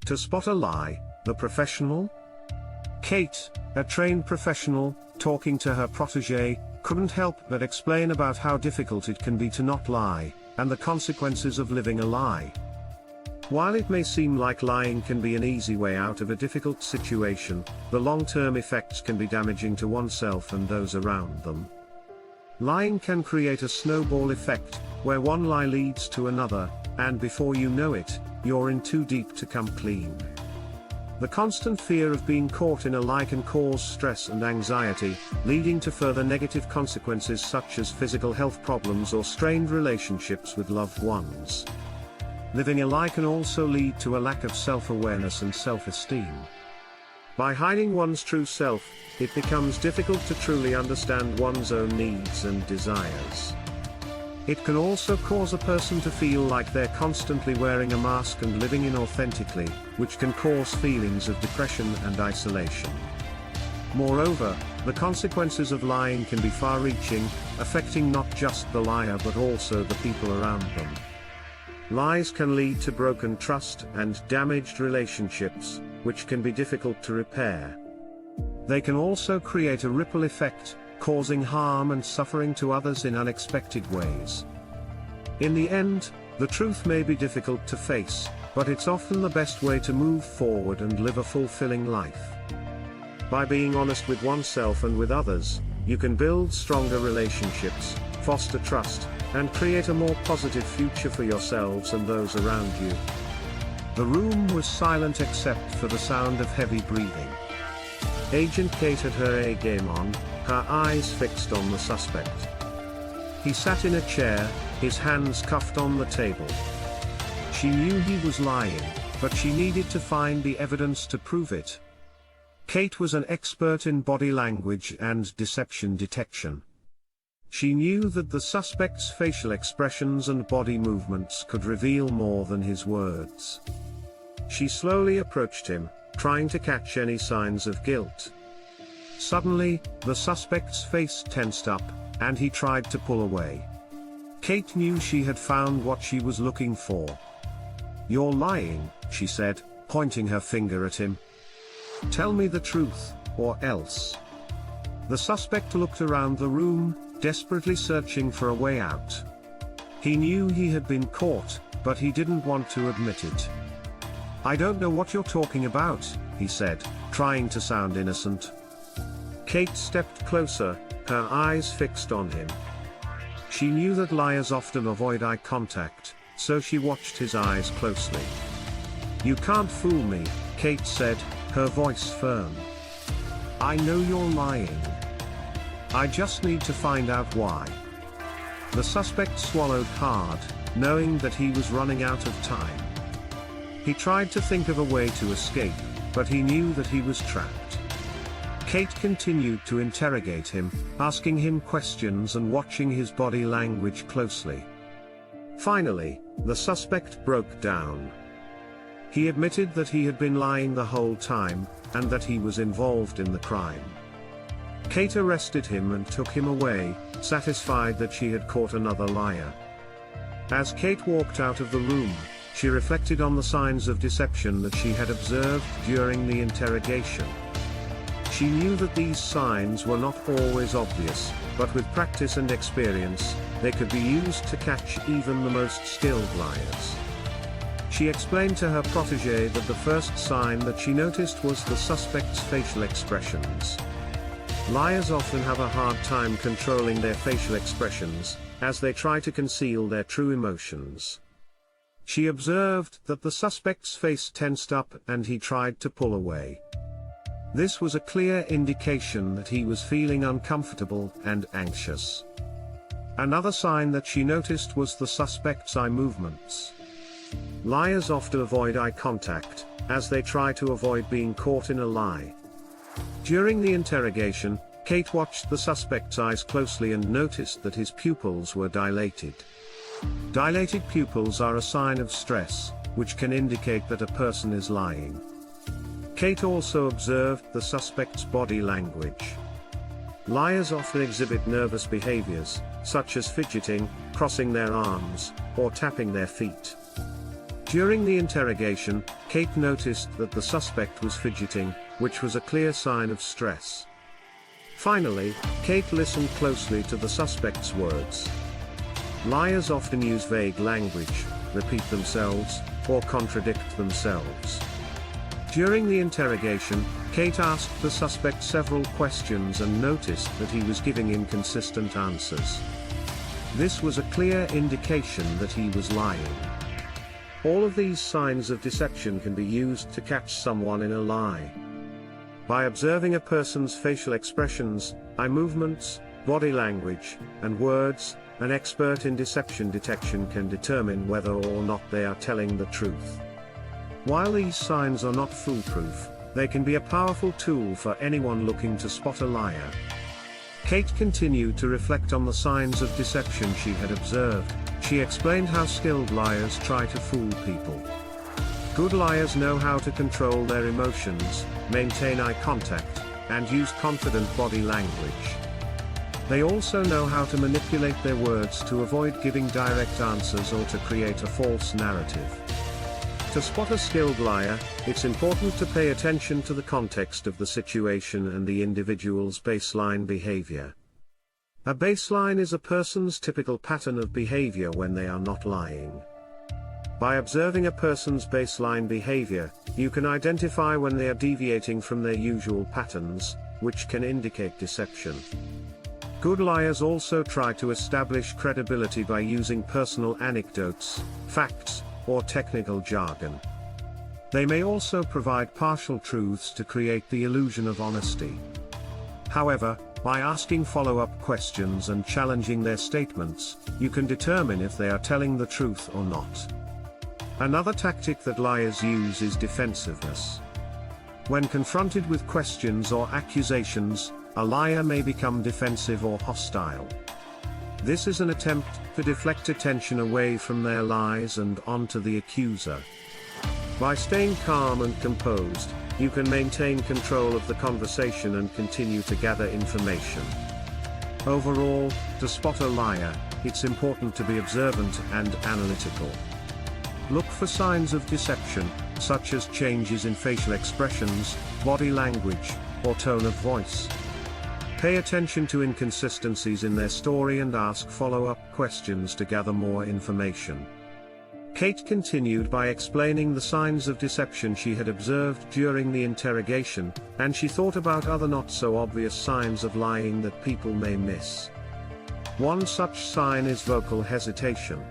To spot a lie, the professional? Kate, a trained professional, talking to her protégé, couldn't help but explain about how difficult it can be to not lie, and the consequences of living a lie. While it may seem like lying can be an easy way out of a difficult situation, the long-term effects can be damaging to oneself and those around them. Lying can create a snowball effect, where one lie leads to another, and before you know it, you're in too deep to come clean. The constant fear of being caught in a lie can cause stress and anxiety, leading to further negative consequences such as physical health problems or strained relationships with loved ones. Living a lie can also lead to a lack of self-awareness and self-esteem. By hiding one's true self, it becomes difficult to truly understand one's own needs and desires. It can also cause a person to feel like they're constantly wearing a mask and living inauthentically, which can cause feelings of depression and isolation. Moreover, the consequences of lying can be far-reaching, affecting not just the liar but also the people around them. Lies can lead to broken trust and damaged relationships, which can be difficult to repair. They can also create a ripple effect, causing harm and suffering to others in unexpected ways. In the end, the truth may be difficult to face, but it's often the best way to move forward and live a fulfilling life. By being honest with oneself and with others, you can build stronger relationships, foster trust, and create a more positive future for yourselves and those around you. The room was silent except for the sound of heavy breathing. Agent Kate had her A game on, her eyes fixed on the suspect. He sat in a chair, his hands cuffed on the table. She knew he was lying, but she needed to find the evidence to prove it. Kate was an expert in body language and deception detection. She knew that the suspect's facial expressions and body movements could reveal more than his words. She slowly approached him, trying to catch any signs of guilt. Suddenly, the suspect's face tensed up, and he tried to pull away. Kate knew she had found what she was looking for. "You're lying," she said, pointing her finger at him. "Tell me the truth, or else." The suspect looked around the room, desperately searching for a way out. He knew he had been caught, but he didn't want to admit it. "I don't know what you're talking about," he said, trying to sound innocent. Kate stepped closer, her eyes fixed on him. She knew that liars often avoid eye contact, so she watched his eyes closely. "You can't fool me," Kate said, her voice firm. "I know you're lying. I just need to find out why." The suspect swallowed hard, knowing that he was running out of time. He tried to think of a way to escape, but he knew that he was trapped. Kate continued to interrogate him, asking him questions and watching his body language closely. Finally, the suspect broke down. He admitted that he had been lying the whole time, and that he was involved in the crime. Kate arrested him and took him away, satisfied that she had caught another liar. As Kate walked out of the room, she reflected on the signs of deception that she had observed during the interrogation. She knew that these signs were not always obvious, but with practice and experience, they could be used to catch even the most skilled liars. She explained to her protégé that the first sign that she noticed was the suspect's facial expressions. Liars often have a hard time controlling their facial expressions, as they try to conceal their true emotions. She observed that the suspect's face tensed up and he tried to pull away. This was a clear indication that he was feeling uncomfortable and anxious. Another sign that she noticed was the suspect's eye movements. Liars often avoid eye contact, as they try to avoid being caught in a lie. During the interrogation, Kate watched the suspect's eyes closely and noticed that his pupils were dilated. Dilated pupils are a sign of stress, which can indicate that a person is lying. Kate also observed the suspect's body language. Liars often exhibit nervous behaviors, such as fidgeting, crossing their arms, or tapping their feet. During the interrogation, Kate noticed that the suspect was fidgeting, which was a clear sign of stress. Finally, Kate listened closely to the suspect's words. Liars often use vague language, repeat themselves, or contradict themselves. During the interrogation, Kate asked the suspect several questions and noticed that he was giving inconsistent answers. This was a clear indication that he was lying. All of these signs of deception can be used to catch someone in a lie. By observing a person's facial expressions, eye movements, body language, and words, an expert in deception detection can determine whether or not they are telling the truth. While these signs are not foolproof, they can be a powerful tool for anyone looking to spot a liar. Kate continued to reflect on the signs of deception she had observed. She explained how skilled liars try to fool people. Good liars know how to control their emotions, maintain eye contact, and use confident body language. They also know how to manipulate their words to avoid giving direct answers or to create a false narrative. To spot a skilled liar, it's important to pay attention to the context of the situation and the individual's baseline behavior. A baseline is a person's typical pattern of behavior when they are not lying. By observing a person's baseline behavior, you can identify when they are deviating from their usual patterns, which can indicate deception. Good liars also try to establish credibility by using personal anecdotes, facts, or technical jargon. They may also provide partial truths to create the illusion of honesty. However, by asking follow-up questions and challenging their statements, you can determine if they are telling the truth or not. Another tactic that liars use is defensiveness. When confronted with questions or accusations, a liar may become defensive or hostile. This is an attempt to deflect attention away from their lies and onto the accuser. By staying calm and composed, you can maintain control of the conversation and continue to gather information. Overall, to spot a liar, it's important to be observant and analytical. Look for signs of deception, such as changes in facial expressions, body language, or tone of voice. Pay attention to inconsistencies in their story and ask follow-up questions to gather more information. Kate continued by explaining the signs of deception she had observed during the interrogation, and she thought about other not-so-obvious signs of lying that people may miss. One such sign is vocal hesitation.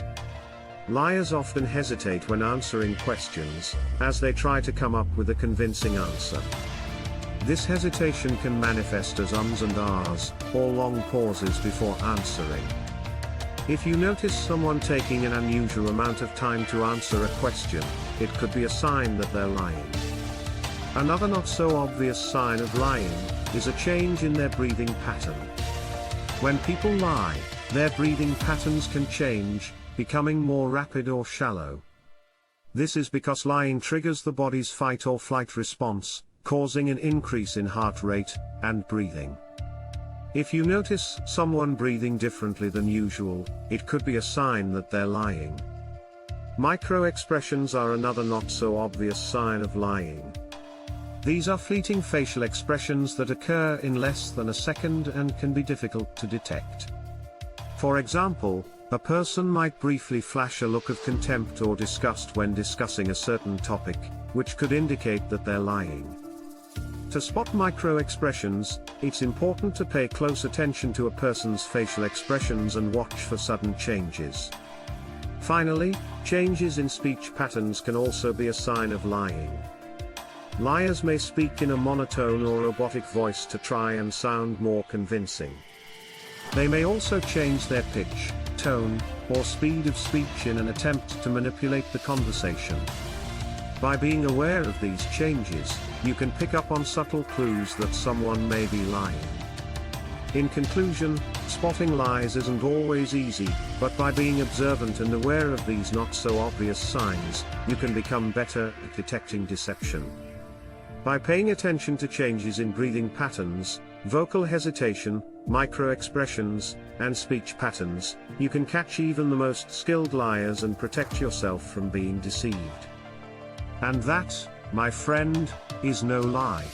Liars often hesitate when answering questions, as they try to come up with a convincing answer. This hesitation can manifest as ums and ahs, or long pauses before answering. If you notice someone taking an unusual amount of time to answer a question, it could be a sign that they're lying. Another not-so-obvious sign of lying is a change in their breathing pattern. When people lie, their breathing patterns can change, becoming more rapid or shallow. This is because lying triggers the body's fight or flight response, causing an increase in heart rate and breathing. If you notice someone breathing differently than usual, it could be a sign that they're lying. Micro-expressions are another not-so-obvious sign of lying. These are fleeting facial expressions that occur in less than a second and can be difficult to detect. For example, a person might briefly flash a look of contempt or disgust when discussing a certain topic, which could indicate that they're lying. To spot micro-expressions, it's important to pay close attention to a person's facial expressions and watch for sudden changes. Finally, changes in speech patterns can also be a sign of lying. Liars may speak in a monotone or robotic voice to try and sound more convincing. They may also change their pitch, tone, or speed of speech in an attempt to manipulate the conversation. By being aware of these changes, you can pick up on subtle clues that someone may be lying. In conclusion, spotting lies isn't always easy, but by being observant and aware of these not-so-obvious signs, you can become better at detecting deception. By paying attention to changes in breathing patterns, vocal hesitation, micro-expressions, and speech patterns, you can catch even the most skilled liars and protect yourself from being deceived. And that, my friend, is no lie.